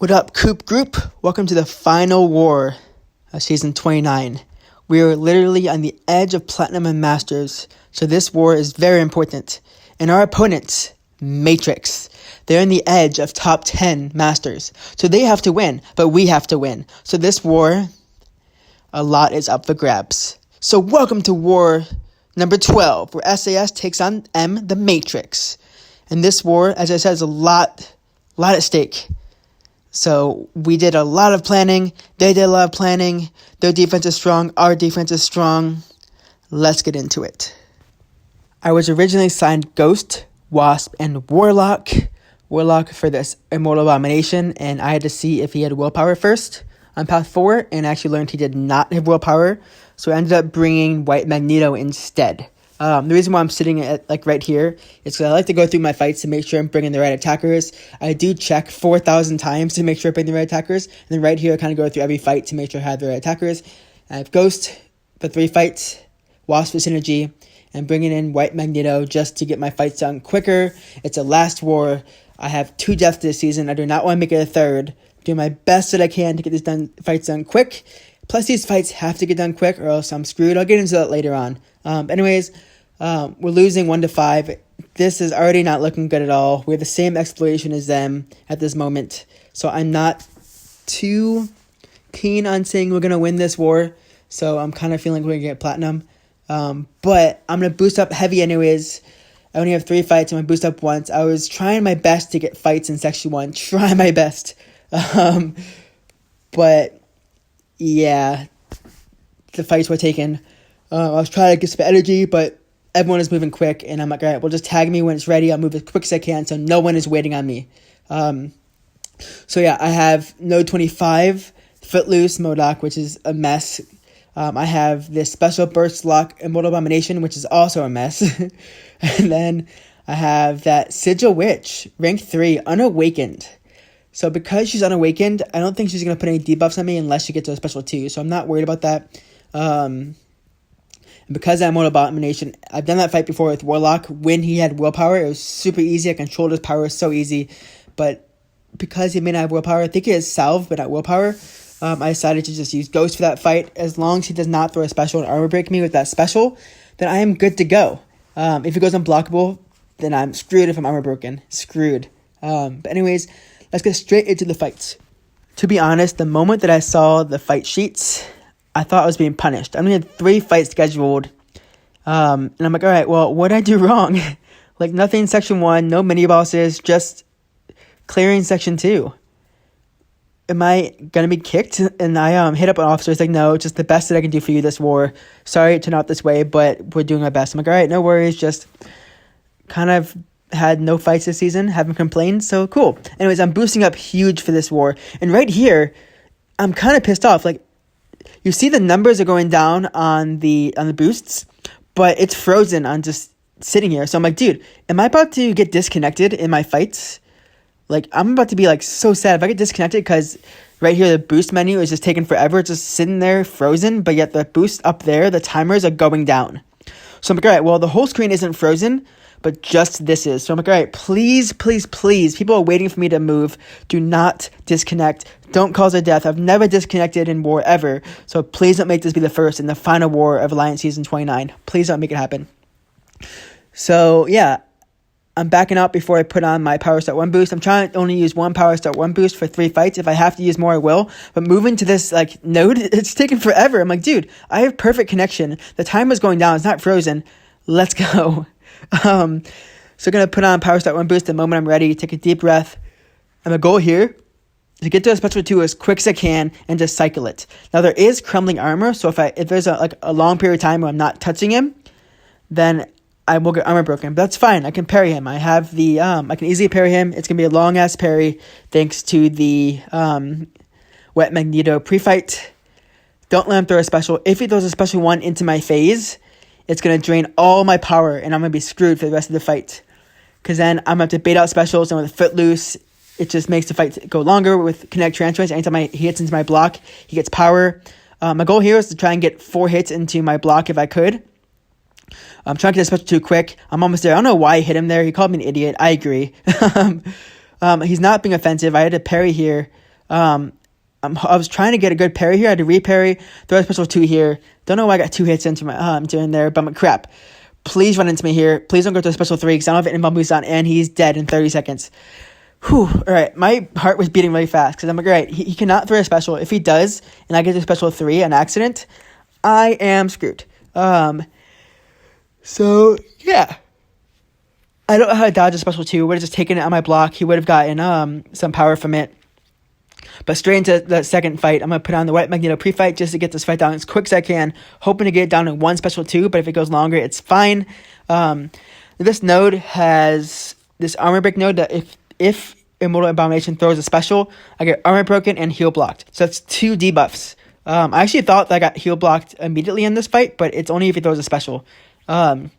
What up, Coop Group? Welcome to the final war of Season 29. We are literally on the edge of Platinum and Masters, so this war is very important. And our opponents, Matrix, they're on the edge of top 10 Masters, so they have to win, but we have to win. So this war, a lot is up for grabs. So welcome to war number 12, where SAS takes on the Matrix. And this war, as I said, is a lot at stake. So we did a lot of planning. They did a lot of planning. Their defense is strong. Our defense is strong. Let's get into it. I was originally signed Ghost, Wasp, and Warlock. Warlock for this Immortal Abomination, and I had to see if he had willpower first on path 4, and I actually learned he did not have willpower, so I ended up bringing White Magneto instead. The reason why I'm sitting at right here is because I like to go through my fights to make sure I'm bringing the right attackers. I do check 4,000 times to make sure I bring the right attackers. And then right here, I kind of go through every fight to make sure I have the right attackers. I have Ghost for 3 fights, Wasp for synergy, and bringing in White Magneto just to get my fights done quicker. It's a last war. I have 2 deaths this season. I do not want to make it a third. I'm doing my best that I can to get these fights done quick. Plus, these fights have to get done quick or else I'm screwed. I'll get into that later on. We're losing 1-5. This is already not looking good at all. We have the same exploration as them at this moment. So I'm not too keen on saying we're going to win this war. So I'm kind of feeling we're going to get platinum. But I'm going to boost up heavy anyways. I only have 3 fights. I'm going to boost up once. I was trying my best to get fights in Section 1. Try my best. But yeah, the fights were taken. I was trying to get some energy, but everyone is moving quick, and I'm like, all right, well, just tag me when it's ready. I'll move as quick as I can, so no one is waiting on me. So yeah, I have Node 25, Footloose, MODOK, which is a mess. I have this special burst lock, Immortal Abomination, which is also a mess. And then I have that Sigil Witch, rank 3, unawakened. So because she's unawakened, I don't think she's going to put any debuffs on me unless she gets to a special 2, so I'm not worried about that. And because I'm Immortal Abomination, I've done that fight before with Warlock. When he had willpower, it was super easy. I controlled his power so easy. But because he may not have willpower, I think he has salve, but not willpower, I decided to just use Ghost for that fight. As long as he does not throw a special and armor break me with that special, then I am good to go. If he goes unblockable, then I'm screwed if I'm armor broken. Screwed. But anyways, let's get straight into the fights. To be honest, the moment that I saw the fight sheets, I thought I was being punished. I only had 3 fights scheduled. And I'm like, all right, well, what did I do wrong? Nothing in Section 1, no mini-bosses, just clearing Section 2. Am I going to be kicked? And I hit up an officer. He's like, no, just the best that I can do for you this war. Sorry it turned out this way, but we're doing our best. I'm like, all right, no worries. Just kind of had no fights this season, haven't complained, so cool. Anyways, I'm boosting up huge for this war. And right here, I'm kind of pissed off. You see the numbers are going down on the boosts, but it's frozen on just sitting here. So I'm like, dude, am I about to get disconnected in my fights? I'm about to be so sad if I get disconnected because right here the boost menu is just taking forever. It's just sitting there frozen, but yet the boost up there, the timers are going down. So I'm like, all right, well, the whole screen isn't frozen, but just this is. So I'm like, all right, please, please, please. People are waiting for me to move. Do not disconnect. Don't cause a death. I've never disconnected in war ever. So please don't make this be the first and the final war of Alliance Season 29. Please don't make it happen. So yeah, I'm backing out before I put on my Power Start 1 boost. I'm trying to only use 1 Power Start 1 boost for 3 fights. If I have to use more, I will. But moving to this node, it's taking forever. I'm like, dude, I have perfect connection. The timer's going down. It's not frozen. Let's go. So gonna put on Power Start 1 boost the moment I'm ready. Take a deep breath. And my goal here is to get to a special 2 as quick as I can and just cycle it. Now there is crumbling armor, so if there's a long period of time where I'm not touching him, then I will get armor broken. But that's fine. I can parry him. I have the I can easily parry him. It's gonna be a long ass parry thanks to the Wet Magneto pre-fight. Don't let him throw a special. If he throws a special 1 into my phase, it's going to drain all my power, and I'm going to be screwed for the rest of the fight. Because then I'm going to have to bait out specials, and with Footloose, it just makes the fight go longer with kinetic transference. Anytime he hits into my block, he gets power. My goal here is to try and get 4 hits into my block if I could. I'm trying to get a special 2 quick. I'm almost there. I don't know why I hit him there. He called me an idiot. I agree. He's not being offensive. I had to parry here. I was trying to get a good parry here. I had to reparry, throw a special 2 here. Don't know why I got 2 hits into my doing there, but I'm like, crap. Please run into me here. Please don't go to a special 3 because I don't have an inbound boost on, and he's dead in 30 seconds. Whew. All right, my heart was beating really fast because I'm like, all right, he cannot throw a special. If he does, and I get to special 3 on accident, I am screwed. So yeah. I don't know how to dodge a special 2. Would have just taken it on my block. He would have gotten some power from it. But straight into the second fight, I'm going to put on the White Magneto pre-fight just to get this fight down as quick as I can, hoping to get it down to 1 special 2, but if it goes longer, it's fine. This node has this armor break node that if Immortal Abomination throws a special, I get armor broken and heal blocked. So that's 2 debuffs. I actually thought that I got heal blocked immediately in this fight, but it's only if he throws a special. So I'm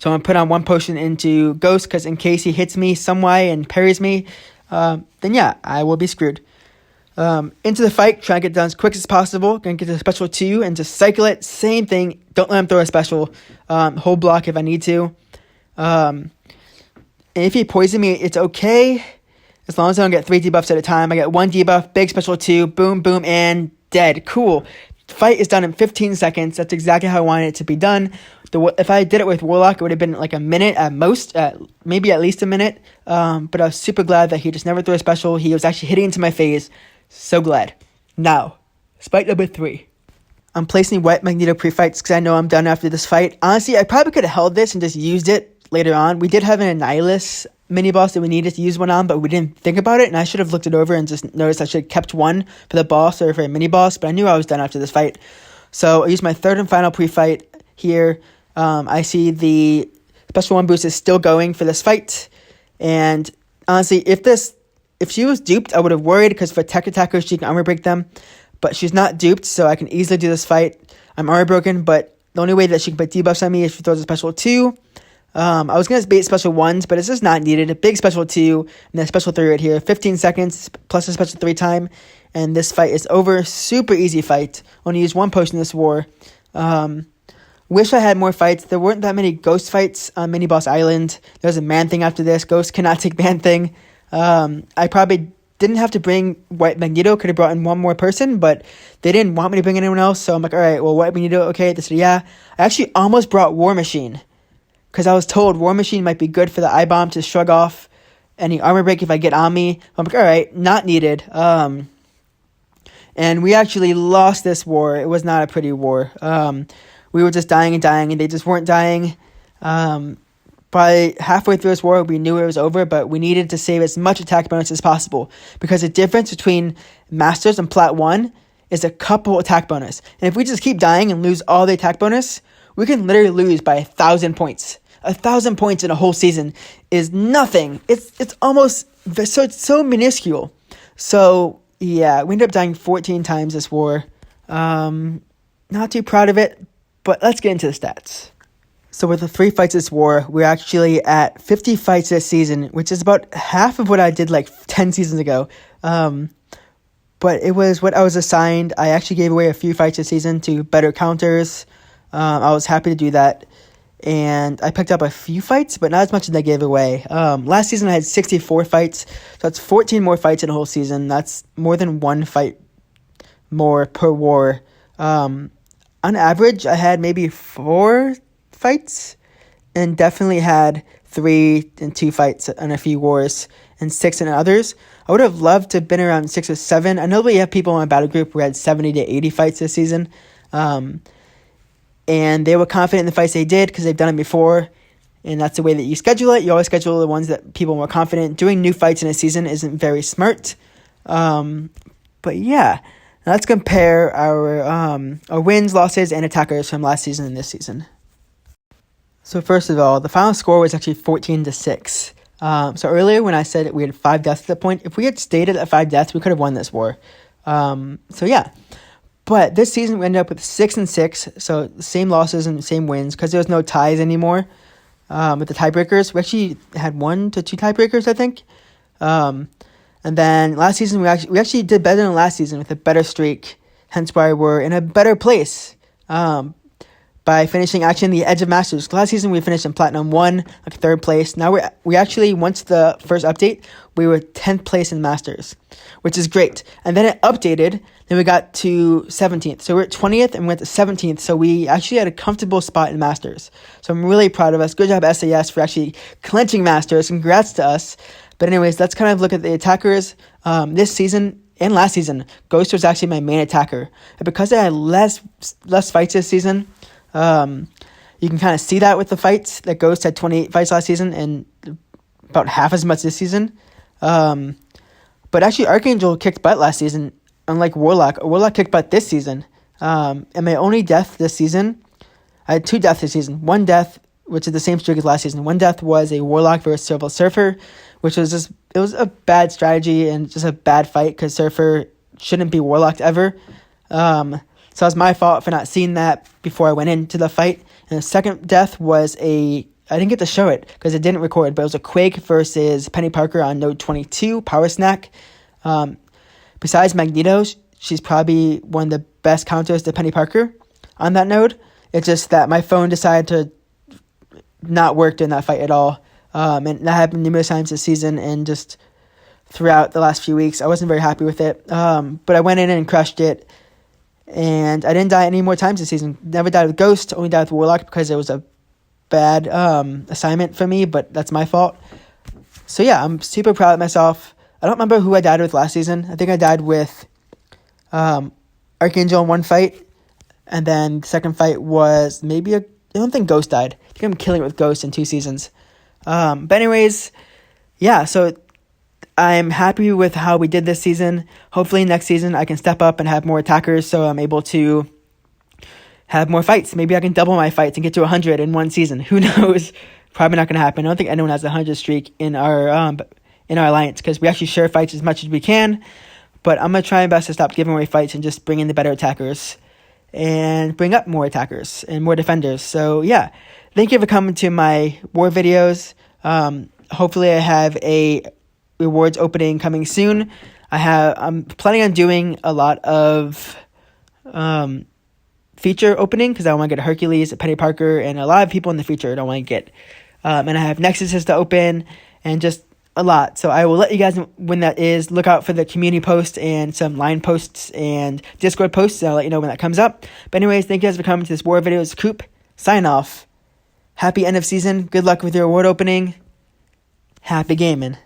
going to put on 1 potion into Ghost, because in case he hits me some way and parries me, then yeah, I will be screwed. Into the fight, try and get it done as quick as possible. Gonna get to special 2 and just cycle it. Same thing. Don't let him throw a special. Hold block if I need to. And if he poisons me, it's okay. As long as I don't get 3 debuffs at a time. I get 1 debuff, big special 2, boom, boom, and dead. Cool. The fight is done in 15 seconds. That's exactly how I wanted it to be done. If I did it with Warlock, it would have been like a minute at most, maybe at least a minute. But I was super glad that he just never threw a special. He was actually hitting into my phase. So glad. Now, fight number 3. I'm placing White Magneto pre-fights because I know I'm done after this fight. Honestly, I probably could have held this and just used it later on. We did have an Annihilus mini-boss that we needed to use one on, but we didn't think about it, and I should have looked it over and just noticed I should have kept 1 for the boss or for a mini-boss, but I knew I was done after this fight. So I used my 3rd and final pre-fight here. I see the special 1 boost is still going for this fight, and honestly, if she was duped, I would have worried, because for tech attackers, she can armor break them, but she's not duped, so I can easily do this fight. I'm armor broken, but the only way that she can put debuffs on me is if she throws a special 2. I was going to bait special 1s, but it's just not needed. A big special 2, and then special 3 right here. 15 seconds, plus a special 3 time, and this fight is over. Super easy fight. Only use 1 potion in this war. Wish I had more fights. There weren't that many ghost fights on Mini Boss Island. There's a man thing after this. Ghost cannot take man thing. I probably didn't have to bring White Magneto. Could have brought in 1 more person, but they didn't want me to bring anyone else. So I'm like, all right, well, White Magneto, okay. They said, yeah. I actually almost brought War Machine, because I was told War Machine might be good for the I-Bomb to shrug off any armor break if I get on me. I'm like, all right, not needed. And we actually lost this war. It was not a pretty war. We were just dying, and they just weren't dying. By halfway through this war, we knew it was over, but we needed to save as much attack bonus as possible, because the difference between Masters and Plat 1 is a couple attack bonus. And if we just keep dying and lose all the attack bonus, we can literally lose by 1,000 points. 1,000 points in a whole season is nothing. It's almost so minuscule. So yeah, we ended up dying 14 times this war. Not too proud of it, but let's get into the stats. So with the 3 fights this war, we're actually at 50 fights this season, which is about half of what I did like 10 seasons ago. But it was what I was assigned. I actually gave away a few fights this season to better counters. I was happy to do that. And I picked up a few fights, but not as much as I gave away. Last season I had 64 fights, so that's 14 more fights in a whole season. That's more than 1 fight more per war. On average, I had maybe 4 fights, and definitely had 3 and 2 fights in a few wars, and 6 in others. I would have loved to have been around 6 or 7. I know we have people in my battle group who had 70 to 80 fights this season. And they were confident in the fights they did because they've done it before. And that's the way that you schedule it. You always schedule the ones that people are more confident. Doing new fights in a season isn't very smart. But yeah, now let's compare our wins, losses, and attackers from last season and this season. So first of all, the final score was actually 14-6. So earlier when I said we had 5 deaths at that point, if we had stayed at 5 deaths, we could have won this war. So yeah. But this season, we ended up with 6-6, so the same losses and the same wins, because there was no ties anymore with the tiebreakers. We actually had 1 to 2 tiebreakers, I think. And then last season, we actually did better than last season with a better streak, hence why we're in a better place. by finishing actually in the edge of Masters. Last season we finished in Platinum 1, like 3rd place. Now we actually, once the first update, we were 10th place in Masters, which is great. And then it updated, then we got to 17th. So we're at 20th and we went to 17th, so we actually had a comfortable spot in Masters. So I'm really proud of us. Good job SAS for actually clinching Masters. Congrats to us. But anyways, let's kind of look at the attackers. This season and last season, Ghost was actually my main attacker. And because I had less fights this season, you can kind of see that with the fights. That Ghost had 28 fights last season and about half as much this season. But actually, Archangel kicked butt last season, unlike Warlock. Warlock kicked butt this season. And my only death this season, I had 2 deaths this season. 1 death, which is the same streak as last season. 1 death was a Warlock versus Silver Surfer, which was just, it was a bad strategy and just a bad fight because Surfer shouldn't be Warlocked ever. So it was my fault for not seeing that before I went into the fight. And the second death was I didn't get to show it because it didn't record, but it was a Quake versus Penny Parker on node 22, Power Snack. Besides Magneto, she's probably one of the best counters to Penny Parker on that node. It's just that my phone decided to not work in that fight at all. And that happened numerous times this season and just throughout the last few weeks. I wasn't very happy with it. But I went in and crushed it. And I didn't die any more times this season. Never died with Ghost, only died with Warlock because it was a bad assignment for me, but that's my fault. So yeah, I'm super proud of myself. I don't remember who I died with last season. I think I died with Archangel in one fight. And then the second fight was I don't think Ghost died. I think I'm killing it with Ghost in 2 seasons. But anyways, yeah, so I'm happy with how we did this season. Hopefully next season I can step up and have more attackers so I'm able to have more fights. Maybe I can double my fights and get to 100 in one season. Who knows? Probably not going to happen. I don't think anyone has a 100 streak in our alliance because we actually share fights as much as we can. But I'm going to try my best to stop giving away fights and just bring in the better attackers and bring up more attackers and more defenders. So yeah, thank you for coming to my war videos. Hopefully I have a rewards opening coming soon. I'm planning on doing a lot of feature opening because I want to get a Hercules, a Penny Parker, and a lot of people in the future I don't want to get. And I have Nexuses to open and just a lot. So I will let you guys know when that is. Look out for the community post and some line posts and Discord posts. And I'll let you know when that comes up. But anyways, thank you guys for coming to this war video. It's Coop. Sign off. Happy end of season. Good luck with your award opening. Happy gaming.